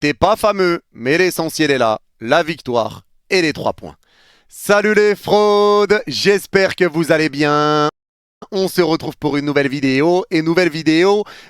T'es pas fameux, mais l'essentiel est là, la victoire et les 3 points. Salut les fraudes, j'espère que vous allez bien. On se retrouve pour une nouvelle vidéo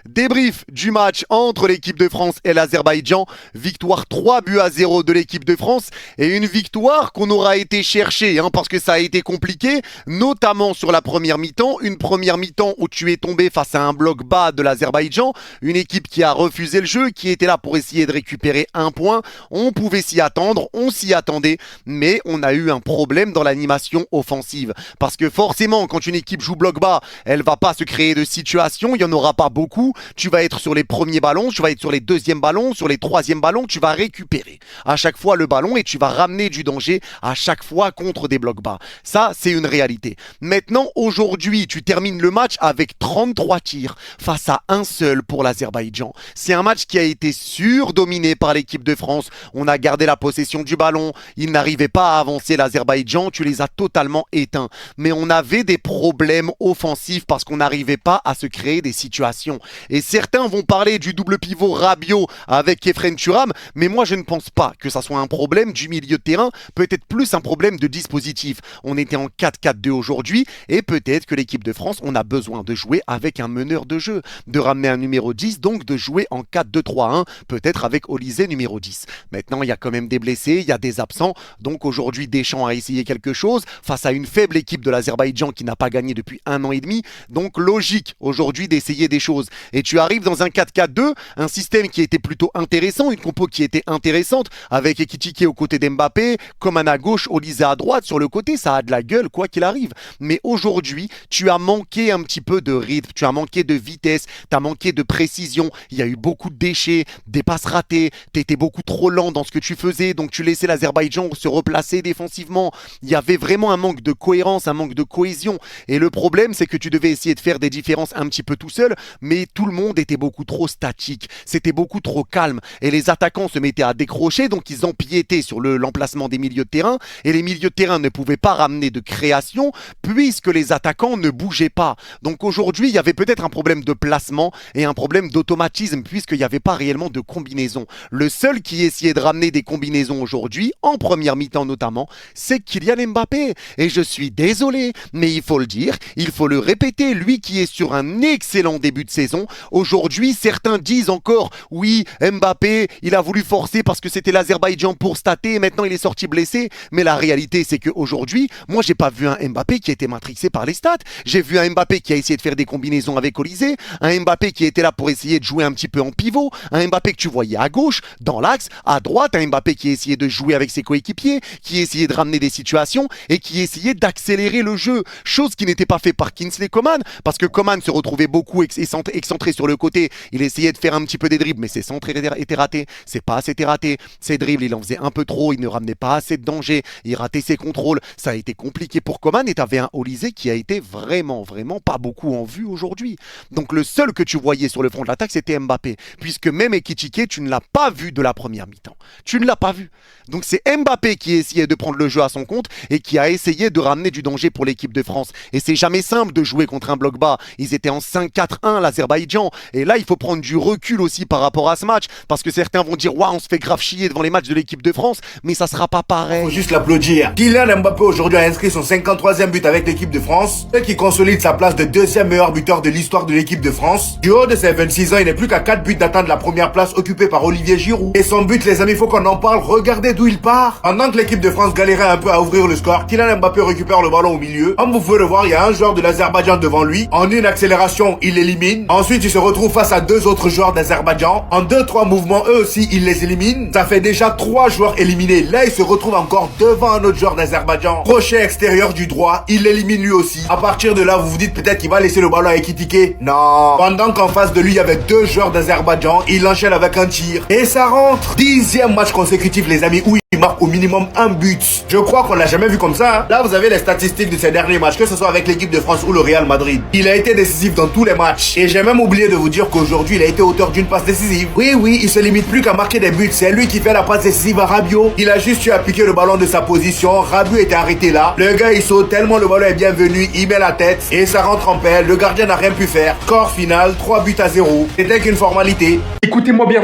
débrief du match entre l'équipe de France et l'Azerbaïdjan. Victoire 3-0 de l'équipe de France et une victoire qu'on aura été chercher parce que ça a été compliqué, notamment sur la première mi-temps. Une première mi-temps où tu es tombé face à un bloc bas de l'Azerbaïdjan, une équipe qui a refusé le jeu, qui était là pour essayer de récupérer un point. On pouvait s'y attendre, on s'y attendait, mais on a eu un problème dans l'animation offensive. Parce que forcément, quand une équipe joue bloc bas, elle va pas se créer de situation, il n'y en aura pas beaucoup. Tu vas être sur les premiers ballons, tu vas être sur les deuxièmes ballons, sur les troisièmes ballons, tu vas récupérer à chaque fois le ballon et tu vas ramener du danger à chaque fois contre des blocs bas. Ça, c'est une réalité. Maintenant, aujourd'hui, tu termines le match avec 33 tirs face à un seul pour l'Azerbaïdjan. C'est un match qui a été surdominé par l'équipe de France. On a gardé la possession du ballon, ils n'arrivaient pas à avancer l'Azerbaïdjan, tu les as totalement éteints. Mais on avait des problèmes offensif parce qu'on n'arrivait pas à se créer des situations. Et certains vont parler du double pivot Rabiot avec Khéphren Thuram, mais moi je ne pense pas que ça soit un problème du milieu de terrain, peut-être plus un problème de dispositif. On était en 4-4-2 aujourd'hui et peut-être que l'équipe de France, on a besoin de jouer avec un meneur de jeu, de ramener un numéro 10, donc de jouer en 4-2-3-1, peut-être avec Olysée numéro 10. Maintenant, il y a quand même des blessés, il y a des absents, donc aujourd'hui Deschamps a essayé quelque chose face à une faible équipe de l'Azerbaïdjan qui n'a pas gagné depuis un an et demi, donc logique aujourd'hui d'essayer des choses. Et tu arrives dans un 4-4-2, un système qui était plutôt intéressant, une compo qui était intéressante, avec Ekitike aux côtés d'Mbappé, Coman à gauche, Olysée à droite, sur le côté, ça a de la gueule quoi qu'il arrive. Mais aujourd'hui, tu as manqué un petit peu de rythme, tu as manqué de vitesse, tu as manqué de précision, il y a eu beaucoup de déchets, des passes ratées, tu étais beaucoup trop lent dans ce que tu faisais, donc tu laissais l'Azerbaïdjan se replacer défensivement. Il y avait vraiment un manque de cohérence, un manque de cohésion. Et le problème, c'est que tu devais essayer de faire des différences un petit peu tout seul, mais tout le monde était beaucoup trop statique, c'était beaucoup trop calme, et les attaquants se mettaient à décrocher, donc ils empiétaient sur l'emplacement des milieux de terrain, et les milieux de terrain ne pouvaient pas ramener de création, puisque les attaquants ne bougeaient pas. Donc aujourd'hui, il y avait peut-être un problème de placement, et un problème d'automatisme, puisqu'il n'y avait pas réellement de combinaison. Le seul qui essayait de ramener des combinaisons aujourd'hui, en première mi-temps notamment, c'est Kylian Mbappé, et je suis désolé, mais il faut le dire, il faut le répéter, lui qui est sur un excellent début de saison. Aujourd'hui, certains disent encore, oui, Mbappé, il a voulu forcer parce que c'était l'Azerbaïdjan pour stater, et maintenant il est sorti blessé. Mais la réalité, c'est qu'aujourd'hui, moi, j'ai pas vu un Mbappé qui a été matrixé par les stats. J'ai vu un Mbappé qui a essayé de faire des combinaisons avec Olysée, un Mbappé qui était là pour essayer de jouer un petit peu en pivot, un Mbappé que tu voyais à gauche, dans l'axe, à droite, un Mbappé qui essayait de jouer avec ses coéquipiers, qui essayait de ramener des situations et qui essayait d'accélérer le jeu, chose qui n'était pas fait par Kingsley Coman, parce que Coman se retrouvait beaucoup excentré sur le côté, il essayait de faire un petit peu des dribbles, mais ses centres étaient ratés, ses passes étaient ratées, ses dribbles il en faisait un peu trop, il ne ramenait pas assez de danger, il ratait ses contrôles, ça a été compliqué pour Coman, et t'avais un Olysée qui a été vraiment pas beaucoup en vue aujourd'hui. Donc le seul que tu voyais sur le front de l'attaque, c'était Mbappé, puisque même Ekitike, tu ne l'as pas vu de la première mi-temps, tu ne l'as pas vu. Donc c'est Mbappé qui essayait de prendre le jeu à son compte et qui a essayé de ramener du danger pour l'équipe de France. Et c'est jamais simple de jouer contre un bloc bas. Ils étaient en 5-4-1 l'Azerbaïdjan. Et là, il faut prendre du recul aussi par rapport à ce match. Parce que certains vont dire, waouh, on se fait grave chier devant les matchs de l'équipe de France. Mais ça sera pas pareil. Faut juste l'applaudir. Kylian Mbappé aujourd'hui a inscrit son 53e but avec l'équipe de France. Ce qui consolide sa place de deuxième meilleur buteur de l'histoire de l'équipe de France. Du haut de ses 26 ans, il n'est plus qu'à 4 buts d'atteindre la première place occupée par Olivier Giroud. Et son but, les amis, faut qu'on en parle. Regardez d'où il part. Pendant que l'équipe de France galérait un peu à ouvrir le score, Kylian Mbappé récupère le ballon au milieu. Comme vous pouvez le voir, il y a un joueur de l'Azerbaïdjan devant lui. En une accélération, il l'élimine. Ensuite, il se retrouve face à 2 autres joueurs d'Azerbaïdjan. En 2-3 mouvements, eux aussi, il les élimine. Ça fait déjà 3 joueurs éliminés. Là, il se retrouve encore devant un autre joueur d'Azerbaïdjan. Crochet extérieur du droit, il l'élimine lui aussi. À partir de là, vous vous dites peut-être qu'il va laisser le ballon à Ekitike. Non. Pendant qu'en face de lui, il y avait 2 joueurs d'Azerbaïdjan, il enchaîne avec un tir. Et ça rentre. 10e match consécutif, les amis, où il marque au minimum un but. Je crois qu'on l'a jamais vu comme ça. Là, vous avez les statistiques de ces derniers matchs, que ce soit avec l'équipe de France ou le Real Madrid. Il a été décisif dans tous les matchs. Et j'ai même oublié de vous dire qu'aujourd'hui, il a été auteur d'une passe décisive. Oui, il se limite plus qu'à marquer des buts. C'est lui qui fait la passe décisive à Rabiot. Il a juste eu à piquer le ballon de sa position. Rabiot était arrêté là. Le gars, il saute tellement le ballon est bienvenu. Il met la tête et ça rentre en pelle. Le gardien n'a rien pu faire. Score final, 3-0. C'était qu'une formalité. Écoutez-moi bien.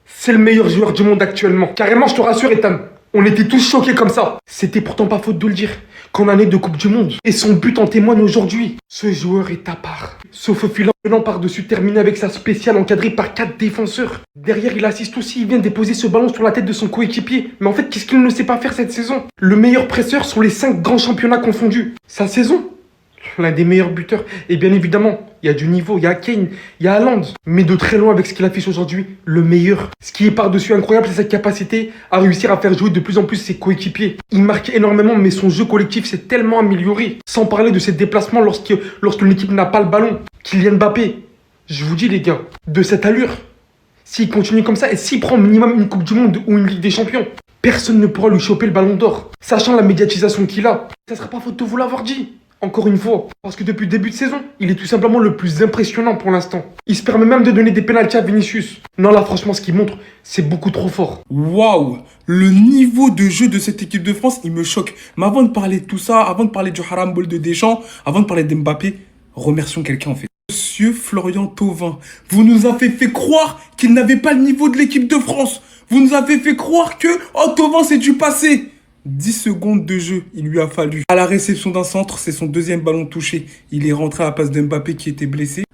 C'est le meilleur joueur du monde actuellement. Carrément, je te rassure, Ethan. On était tous choqués comme ça. C'était pourtant pas faute de le dire. Qu'en année de Coupe du Monde. Et son but en témoigne aujourd'hui. Ce joueur est à part. Ce faufilant par-dessus terminé avec sa spéciale encadrée par 4 défenseurs. Derrière, il assiste aussi. Il vient déposer ce ballon sur la tête de son coéquipier. Mais en fait, qu'est-ce qu'il ne sait pas faire cette saison? Le meilleur presseur sur les 5 grands championnats confondus. Sa saison? L'un des meilleurs buteurs. Et bien évidemment, il y a du niveau, il y a Kane, il y a Haaland. Mais de très loin avec ce qu'il affiche aujourd'hui, le meilleur. Ce qui est par-dessus incroyable, c'est sa capacité à réussir à faire jouer de plus en plus ses coéquipiers. Il marque énormément, mais son jeu collectif s'est tellement amélioré. Sans parler de ses déplacements lorsque l'équipe n'a pas le ballon. Kylian Mbappé, je vous dis les gars, de cette allure, s'il continue comme ça et s'il prend minimum une Coupe du Monde ou une Ligue des Champions, personne ne pourra lui choper le ballon d'or. Sachant la médiatisation qu'il a, ça sera pas faute de vous l'avoir dit. Encore une fois, parce que depuis le début de saison, il est tout simplement le plus impressionnant pour l'instant. Il se permet même de donner des pénaltys à Vinicius. Non là franchement ce qu'il montre, c'est beaucoup trop fort. Waouh, le niveau de jeu de cette équipe de France, il me choque. Mais avant de parler de tout ça, avant de parler du haram ball de Deschamps, avant de parler d'Mbappé, remercions quelqu'un en fait. Monsieur Florian Thauvin, vous nous avez fait croire qu'il n'avait pas le niveau de l'équipe de France. Vous nous avez fait croire que Thauvin c'est du passé. 10 secondes de jeu, il lui a fallu. À la réception d'un centre, c'est son deuxième ballon touché. Il est rentré à la passe d'Mbappé qui était blessé.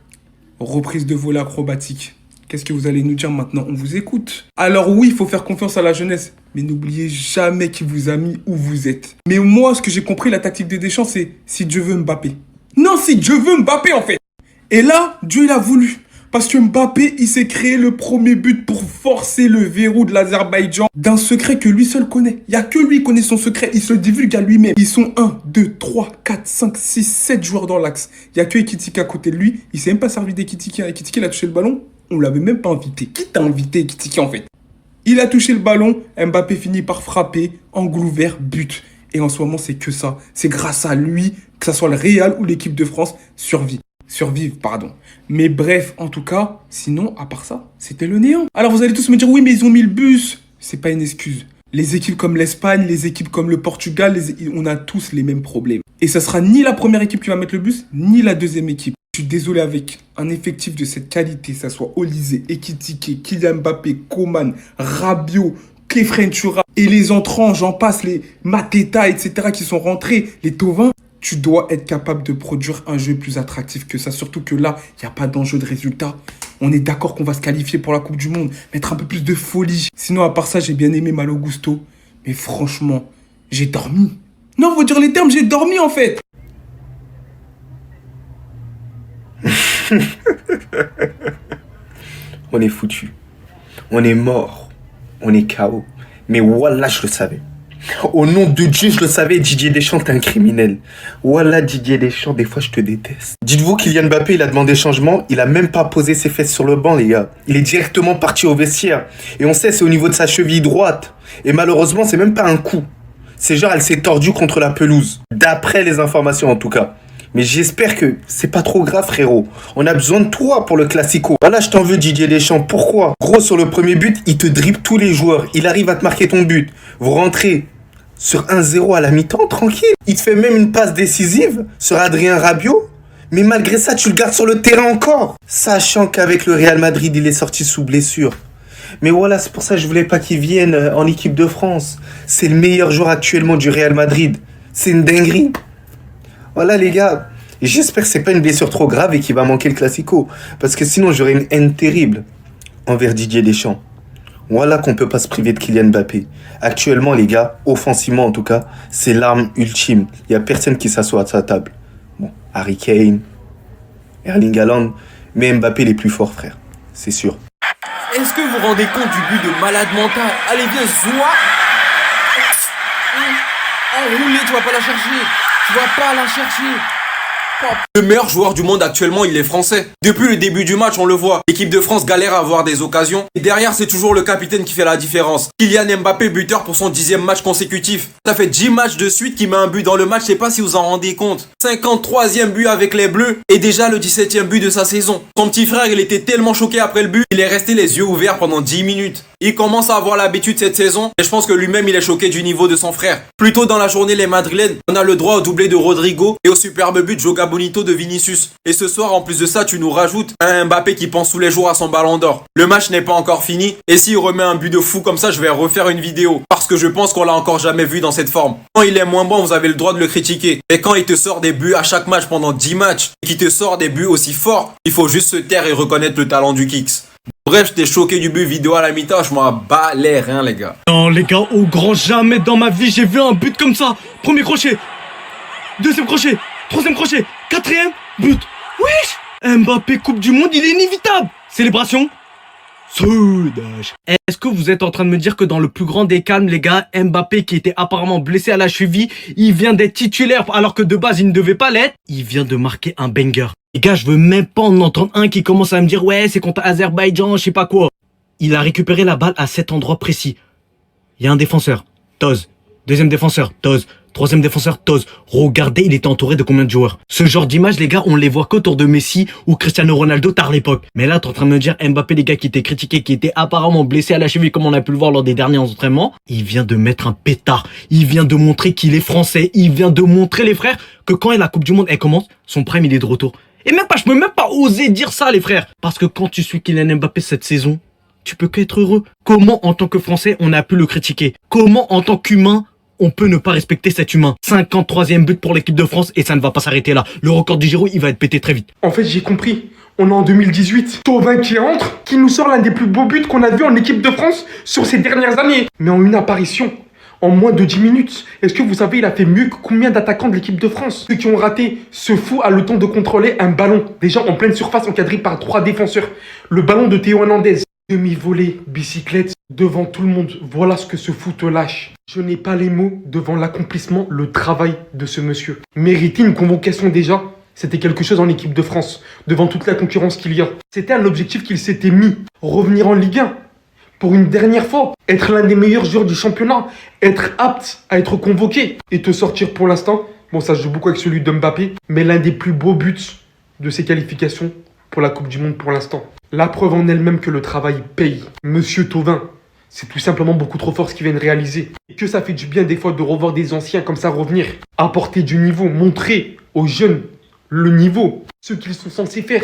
Reprise de volet acrobatique. Qu'est-ce que vous allez nous dire maintenant? On vous écoute. Alors oui, il faut faire confiance à la jeunesse. Mais n'oubliez jamais qui vous a mis où vous êtes. Mais moi, ce que j'ai compris, la tactique de Deschamps, c'est si Dieu veut Mbappé. Non, si Dieu veut Mbappé en fait. Et là, Dieu il a voulu. Parce que Mbappé, il s'est créé le premier but pour forcer le verrou de l'Azerbaïdjan d'un secret que lui seul connaît. Il n'y a que lui qui connaît son secret. Il se le divulgue à lui-même. Ils sont 1, 2, 3, 4, 5, 6, 7 joueurs dans l'axe. Il n'y a que Ekitike à côté de lui. Il s'est même pas servi d'Ekitike. Ekitike, il a touché le ballon. On ne l'avait même pas invité. Qui t'a invité, Ekitike, en fait? Il a touché le ballon. Mbappé finit par frapper. Angle ouvert, but. Et en ce moment, c'est que ça. C'est grâce à lui, que ce soit le Real ou l'équipe de France, survivent, pardon. Mais bref, en tout cas, sinon, à part ça, c'était le néant. Alors vous allez tous me dire, oui, mais ils ont mis le bus. C'est pas une excuse. Les équipes comme l'Espagne, les équipes comme le Portugal, on a tous les mêmes problèmes. Et ça sera ni la première équipe qui va mettre le bus, ni la deuxième équipe. Je suis désolé, avec un effectif de cette qualité, ça soit Olise, Ekitike, Kylian Mbappé, Coman, Rabiot, Kefren Turam, et les entrants, j'en passe, les Mateta, etc. qui sont rentrés, les Thauvin. Tu dois être capable de produire un jeu plus attractif que ça. Surtout que là, il n'y a pas d'enjeu de résultat. On est d'accord qu'on va se qualifier pour la Coupe du Monde. Mettre un peu plus de folie. Sinon, à part ça, j'ai bien aimé Malo Gusto. Mais franchement, j'ai dormi. Non, faut dire les termes, j'ai dormi en fait. On est foutu. On est mort. On est KO. Mais wallah, je le savais. Au nom de Dieu, je le savais, Didier Deschamps, t'es un criminel. Wallah, Didier Deschamps, des fois, je te déteste. Dites-vous, Kylian Mbappé, il a demandé changement. Il a même pas posé ses fesses sur le banc, les gars. Il est directement parti au vestiaire. Et on sait, c'est au niveau de sa cheville droite. Et malheureusement, c'est même pas un coup. C'est genre, elle s'est tordue contre la pelouse. D'après les informations, en tout cas. Mais j'espère que c'est pas trop grave, frérot. On a besoin de toi pour le Classico. Voilà, je t'en veux, Didier Deschamps. Pourquoi? Gros, sur le premier but, il te dribble tous les joueurs. Il arrive à te marquer ton but. Vous rentrez sur 1-0 à la mi-temps, tranquille. Il te fait même une passe décisive sur Adrien Rabiot. Mais malgré ça, tu le gardes sur le terrain encore. Sachant qu'avec le Real Madrid, il est sorti sous blessure. Mais voilà, c'est pour ça que je voulais pas qu'il vienne en équipe de France. C'est le meilleur joueur actuellement du Real Madrid. C'est une dinguerie. Voilà les gars, j'espère que c'est pas une blessure trop grave et qu'il va manquer le Classico. Parce que sinon j'aurais une haine terrible envers Didier Deschamps. Voilà qu'on peut pas se priver de Kylian Mbappé. Actuellement les gars, offensivement en tout cas, c'est l'arme ultime. Il y a personne qui s'assoit à sa table. Bon, Harry Kane, Erling Haaland, mais Mbappé les plus forts frère, c'est sûr. Est-ce que vous vous rendez compte du but de malade mental? Allez viens, Zoua. Enroulé, tu vas pas la chercher. Tu vas pas la chercher. Le meilleur joueur du monde actuellement, il est français. Depuis le début du match, on le voit. L'équipe de France galère à avoir des occasions. Et derrière, c'est toujours le capitaine qui fait la différence. Kylian Mbappé, buteur pour son 10e match consécutif. Ça fait 10 matchs de suite qu'il met un but dans le match. Je sais pas si vous en rendez compte. 53e but avec les Bleus. Et déjà le 17e but de sa saison. Son petit frère, il était tellement choqué après le but. Il est resté les yeux ouverts pendant 10 minutes. Il commence à avoir l'habitude cette saison et je pense que lui-même il est choqué du niveau de son frère. Plus tôt dans la journée, les Madrilènes, on a le droit au doublé de Rodrigo et au superbe but Joga Bonito de Vinicius. Et ce soir, en plus de ça, tu nous rajoutes un Mbappé qui pense tous les jours à son ballon d'or. Le match n'est pas encore fini et s'il remet un but de fou comme ça, je vais refaire une vidéo parce que je pense qu'on l'a encore jamais vu dans cette forme. Quand il est moins bon, vous avez le droit de le critiquer. Mais quand il te sort des buts à chaque match pendant 10 matchs et qu'il te sort des buts aussi forts, il faut juste se taire et reconnaître le talent du Kicks. Bref, j'étais choqué du but vidéo à la mi-temps, je m'en bats les reins les gars. Non les gars, au grand jamais dans ma vie j'ai vu un but comme ça. Premier crochet, deuxième crochet, troisième crochet, quatrième, but. Wesh, Mbappé Coupe du Monde, il est inévitable. Célébration. Soudage. Est-ce que vous êtes en train de me dire que dans le plus grand des calmes, les gars, Mbappé qui était apparemment blessé à la cheville, il vient d'être titulaire alors que de base il ne devait pas l'être. Il vient de marquer un banger. Les gars, je veux même pas en entendre un qui commence à me dire ouais c'est contre Azerbaïdjan, je sais pas quoi. Il a récupéré la balle à cet endroit précis. Il y a un défenseur, Toz. Deuxième défenseur, Toz. Troisième défenseur, Toz. Regardez, il était entouré de combien de joueurs. Ce genre d'image, les gars, on les voit qu'autour de Messi ou Cristiano Ronaldo tard l'époque. Mais là, t'es en train de me dire Mbappé, les gars, qui était critiqué, qui était apparemment blessé à la cheville, comme on a pu le voir lors des derniers entraînements. Il vient de mettre un pétard. Il vient de montrer qu'il est français. Il vient de montrer, les frères, que quand la Coupe du Monde, elle commence, son prime, il est de retour. Et même pas, je peux même pas oser dire ça, les frères. Parce que quand tu suis Kylian Mbappé cette saison, tu peux qu'être heureux. Comment, en tant que Français, on a pu le critiquer? Comment, en tant qu'humain, on peut ne pas respecter cet humain? 53e but pour l'équipe de France et ça ne va pas s'arrêter là. Le record du Giroud, il va être pété très vite. En fait, j'ai compris. On est en 2018. Thauvin qui entre, qui nous sort l'un des plus beaux buts qu'on a vu en équipe de France sur ces dernières années. Mais en une apparition, en moins de 10 minutes. Est-ce que vous savez, il a fait mieux que combien d'attaquants de l'équipe de France? Ceux qui ont raté, ce fou a le temps de contrôler un ballon. Déjà en pleine surface, encadré par 3 défenseurs. Le ballon de Théo Hernandez. Demi-volée, bicyclette, devant tout le monde. Voilà ce que ce fou te lâche. Je n'ai pas les mots devant l'accomplissement, le travail de ce monsieur. Mériter une convocation déjà, c'était quelque chose en équipe de France, devant toute la concurrence qu'il y a. C'était un objectif qu'il s'était mis. Revenir en Ligue 1, pour une dernière fois. Être l'un des meilleurs joueurs du championnat. Être apte à être convoqué. Et te sortir pour l'instant, bon ça se joue beaucoup avec celui de Mbappé, mais l'un des plus beaux buts de ses qualifications pour la Coupe du Monde pour l'instant. La preuve en elle-même que le travail paye. Monsieur Thauvin, c'est tout simplement beaucoup trop fort ce qu'il vient de réaliser. Et que ça fait du bien des fois de revoir des anciens comme ça revenir. Apporter du niveau, montrer aux jeunes le niveau, ce qu'ils sont censés faire.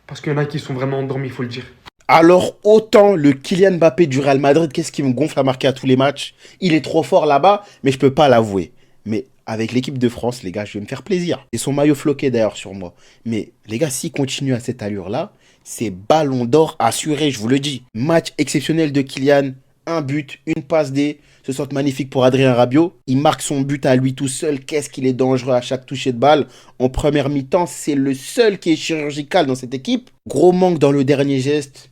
Parce qu'il y en a qui sont vraiment endormis, il faut le dire. Alors, autant le Kylian Mbappé du Real Madrid, qu'est-ce qui me gonfle à marquer à tous les matchs? Il est trop fort là-bas, mais je peux pas l'avouer. Mais avec l'équipe de France, les gars, je vais me faire plaisir. Et son maillot floqué d'ailleurs sur moi. Mais les gars, s'il continue à cette allure-là, c'est ballon d'or assuré, je vous le dis. Match exceptionnel de Kylian, un but, une passe D. Ce sort magnifique pour Adrien Rabiot. Il marque son but à lui tout seul. Qu'est-ce qu'il est dangereux à chaque toucher de balle. En première mi-temps, c'est le seul qui est chirurgical dans cette équipe. Gros manque dans le dernier geste.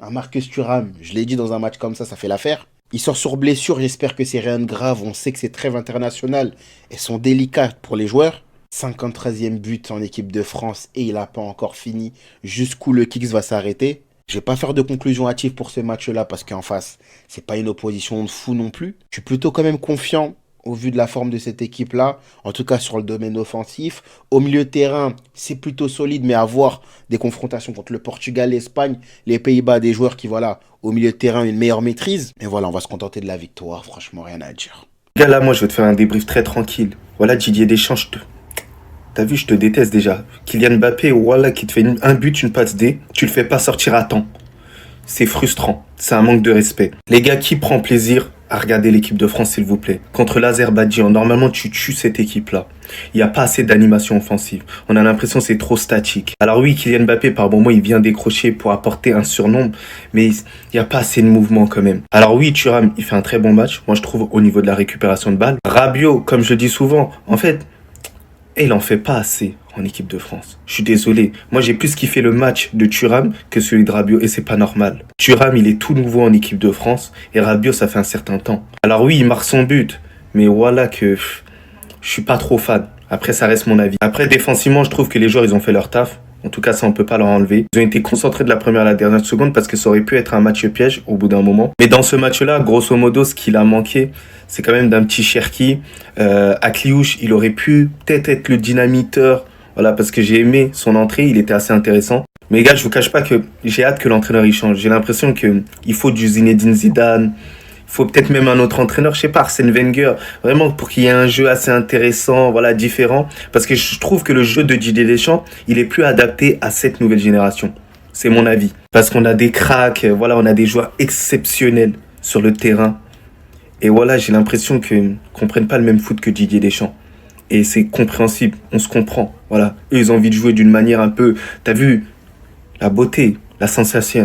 Un Marcus Thuram, je l'ai dit, dans un match comme ça fait l'affaire. Il sort sur blessure, j'espère que c'est rien de grave. On sait que ces trêves internationales, elles sont délicates pour les joueurs. 53e but en équipe de France et il n'a pas encore fini. Jusqu'où le Kicks va s'arrêter. Je vais pas faire de conclusion hâtive pour ce match-là parce qu'en face, c'est pas une opposition de fou non plus. Je suis plutôt quand même confiant au vu de la forme de cette équipe-là, en tout cas sur le domaine offensif. Au milieu de terrain, c'est plutôt solide, mais à voir des confrontations contre le Portugal, l'Espagne, les Pays-Bas, des joueurs qui, voilà, au milieu de terrain, une meilleure maîtrise. Mais voilà, on va se contenter de la victoire, franchement, rien à dire. Gars, là, moi, je vais te faire un débrief très tranquille. Voilà, Didier Deschamps, t'as vu, je te déteste déjà. Kylian Mbappé, voilà, qui te fait un but, une passe D, tu le fais pas sortir à temps. C'est frustrant, c'est un manque de respect. Les gars, qui prend plaisir à regarder l'équipe de France, s'il vous plaît? Contre l'Azerbaïdjan, normalement, tu tues cette équipe-là. Il n'y a pas assez d'animation offensive. On a l'impression que c'est trop statique. Alors oui, Kylian Mbappé, par moment, il vient décrocher pour apporter un surnombre, mais il n'y a pas assez de mouvement quand même. Alors oui, Thuram, il fait un très bon match, moi je trouve, au niveau de la récupération de balles. Rabiot, comme je le dis souvent, en fait, il en fait pas assez en équipe de France. Je suis désolé. Moi, j'ai plus kiffé le match de Thuram que celui de Rabiot et c'est pas normal. Thuram, il est tout nouveau en équipe de France et Rabiot, ça fait un certain temps. Alors oui, il marque son but, mais voilà que je suis pas trop fan. Après, ça reste mon avis. Après, défensivement, je trouve que les joueurs, ils ont fait leur taf. En tout cas, ça, on peut pas leur enlever. Ils ont été concentrés de la première à la dernière seconde parce que ça aurait pu être un match piège au bout d'un moment. Mais dans ce match-là, grosso modo, ce qu'il a manqué, c'est quand même d'un petit Cherki. Akliouche, il aurait pu peut-être être le dynamiteur. Voilà, parce que j'ai aimé son entrée, il était assez intéressant. Mais gars, je vous cache pas que j'ai hâte que l'entraîneur il change. J'ai l'impression que il faut du Zinedine Zidane. Il faut peut-être même un autre entraîneur, je sais pas, Arsène Wenger, vraiment pour qu'il y ait un jeu assez intéressant, voilà, différent. Parce que je trouve que le jeu de Didier Deschamps, il est plus adapté à cette nouvelle génération. C'est mon avis. Parce qu'on a des cracks, voilà, on a des joueurs exceptionnels sur le terrain. Et voilà, j'ai l'impression qu'on prenne pas le même foot que Didier Deschamps. Et c'est compréhensible, on se comprend. Voilà, eux, ils ont envie de jouer d'une manière un peu, t'as vu, la beauté, la sensation.